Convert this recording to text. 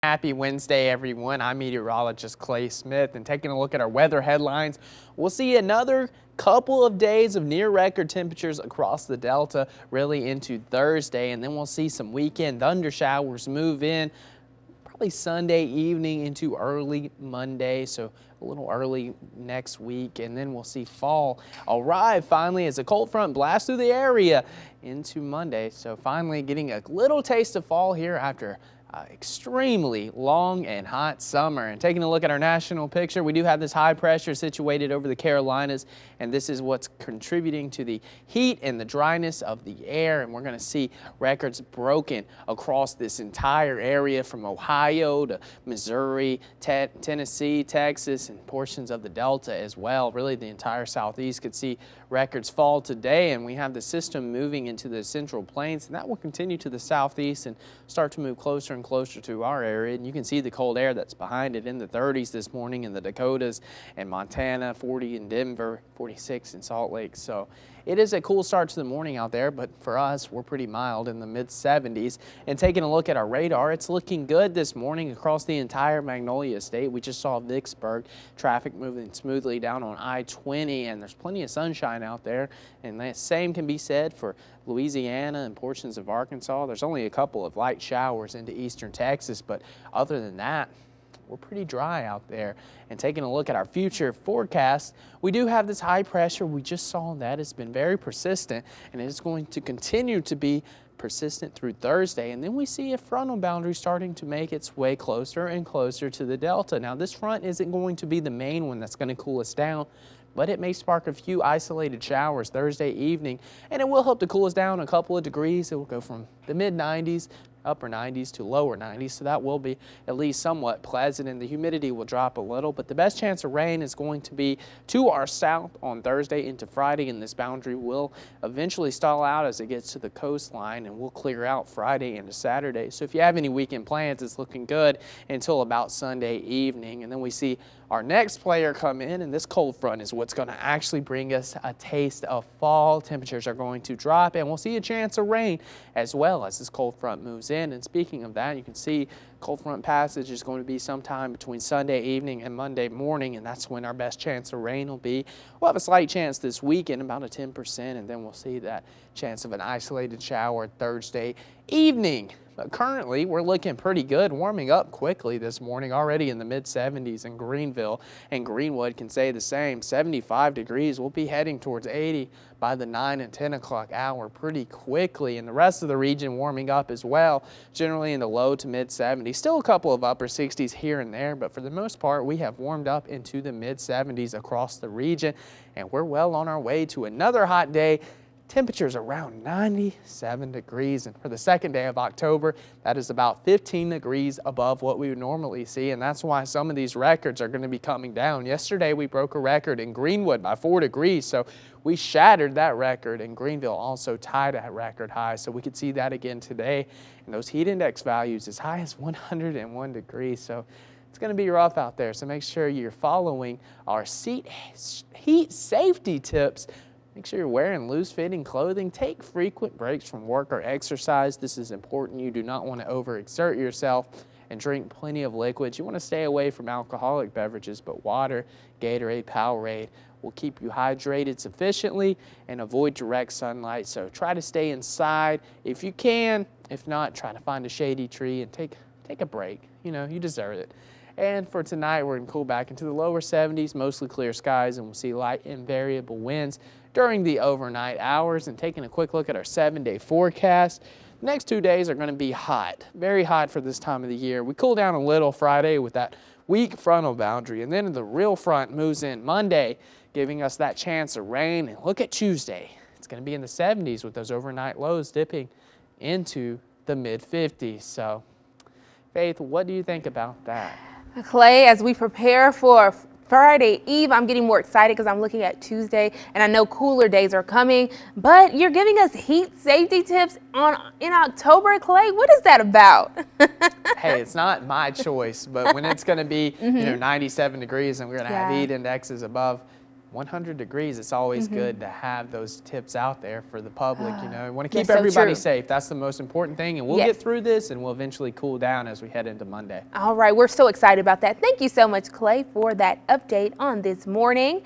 Happy Wednesday, everyone. I'm meteorologist Clay Smith, and taking a look at our weather headlines, we'll see another couple of days of near record temperatures across the Delta really into Thursday, and then we'll see some weekend thunder showers move in probably Sunday evening into early Monday, so a little early next week, and then we'll see fall arrive finally as a cold front blasts through the area into Monday. So finally getting a little taste of fall here after extremely long and hot summer. And taking a look at our national picture, we do have this high pressure situated over the Carolinas, and this is what's contributing to the heat and the dryness of the air. And we're going to see records broken across this entire area from Ohio to Missouri, Tennessee, Texas, and portions of the Delta as well. Really, the entire southeast could see records fall today, and we have the system moving into the central plains, and that will continue to the southeast and start to move closer and closer to our area. And you can see the cold air that's behind it in the 30s this morning in the Dakotas and Montana, 40 in Denver, 46 in Salt Lake. So it is a cool start to the morning out there, but for us, we're pretty mild in the mid-70s. And taking a look at our radar, it's looking good this morning across the entire Magnolia State. We just saw Vicksburg, traffic moving smoothly down on I-20, and there's plenty of sunshine out there. And the same can be said for Louisiana and portions of Arkansas. There's only a couple of light showers into eastern Texas, but other than that, we're pretty dry out there. And taking a look at our future forecast, we do have this high pressure. We just saw that it's been very persistent, and it's going to continue to be persistent through Thursday. And then we see a frontal boundary starting to make its way closer and closer to the Delta. Now, this front isn't going to be the main one that's going to cool us down, but it may spark a few isolated showers Thursday evening, and it will help to cool us down a couple of degrees. It will go from the mid-90s, upper 90s to lower 90s, so that will be at least somewhat pleasant, and the humidity will drop a little. But the best chance of rain is going to be to our south on Thursday into Friday, and this boundary will eventually stall out as it gets to the coastline, and will clear out Friday into Saturday. So if you have any weekend plans, it's looking good until about Sunday evening. And then we see our next player come in, and this cold front is what's going to actually bring us a taste of fall. Temperatures are going to drop, and we'll see a chance of rain as well as this cold front moves in. And speaking of that, you can see cold front passage is going to be sometime between Sunday evening and Monday morning, and that's when our best chance of rain will be. We'll have a slight chance this weekend, about a 10%, and then we'll see that chance of an isolated shower Thursday evening. But currently, we're looking pretty good, warming up quickly this morning, already in the mid-70s in Greenville, and Greenwood can say the same. 75 degrees. We'll be heading towards 80 by the 9 and 10 o'clock hour pretty quickly, and the rest of the region warming up as well, generally in the low to mid-70s. Still a couple of upper 60s here and there, but for the most part, we have warmed up into the mid-70s across the region, and we're well on our way to another hot day. Temperatures around 97 degrees, and for the second day of October, that is about 15 degrees above what we would normally see, and that's why some of these records are going to be coming down. Yesterday, we broke a record in Greenwood by 4 degrees, so we shattered that record, and Greenville also tied a record high, so we could see that again today, and those heat index values as high as 101 degrees, so it's going to be rough out there, so make sure you're following our heat safety tips. Make sure you're wearing loose-fitting clothing. Take frequent breaks from work or exercise. This is important. You do not want to overexert yourself, and drink plenty of liquids. You want to stay away from alcoholic beverages, but water, Gatorade, Powerade will keep you hydrated sufficiently, and avoid direct sunlight. So try to stay inside if you can. If not, try to find a shady tree and take a break. You know, you deserve it. And for tonight, we're going to cool back into the lower 70s, mostly clear skies, and we'll see light and variable winds during the overnight hours. And taking a quick look at our 7-day forecast, the next 2 days are going to be hot, very hot for this time of the year. We cool down a little Friday with that weak frontal boundary, and then the real front moves in Monday, giving us that chance of rain. And look at Tuesday. It's going to be in the 70s with those overnight lows dipping into the mid-50s. So, Faith, what do you think about that? Clay, as we prepare for Friday Eve, I'm getting more excited because I'm looking at Tuesday, and I know cooler days are coming, but you're giving us heat safety tips in October, Clay. What is that about? Hey, it's not my choice, but when it's going to be 97 degrees and we're going to have heat indexes above 100 degrees, it's always good to have those tips out there for the public. You know, we want to keep That's so everybody true. safe. That's the most important thing, and we'll Yes. get through this, and we'll eventually cool down as we head into Monday. All right, we're so excited about that. Thank you so much, Clay, for that update on this morning.